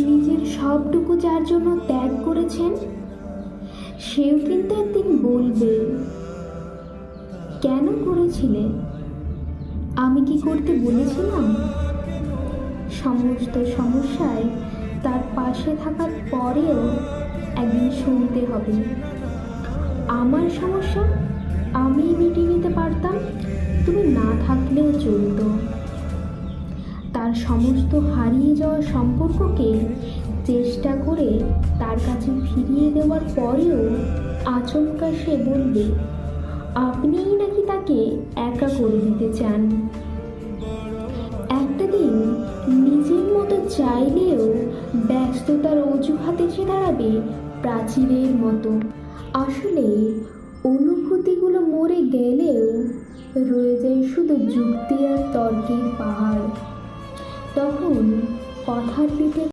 নিজের সবটুকু যার জন্য ত্যাগ করেছেন, সেও কিন্তু একদিন বলবে, কেন করেছিলে? আমি কি করতে বলেছিলাম? সমস্ত সমস্যায় তার পাশে থাকার পরেও একদিন শুনতে হবে, আমার সমস্যা আমি মিটিয়ে নিতে পারতাম, তুমি না থাকলেও চলতো। তার সমস্ত হারিয়ে যাওয়া সম্পর্ককে চেষ্টা করে তার কাছে ফিরিয়ে দেওয়ার পরেও আচমকা সে বলবে, আপনিই নাকি তাকে একা করে দিতে চান। একটা দিন নিজের মতো চাইলেও ব্যস্ততার অজুহাতে সে দাঁড়াবে প্রাচীরের মতো। আসলে অনুভূতিগুলো মরে গেলেও রয়ে যায় শুধু যুক্তি আর তর্কের পাহাড়। তখন কথার পিঠে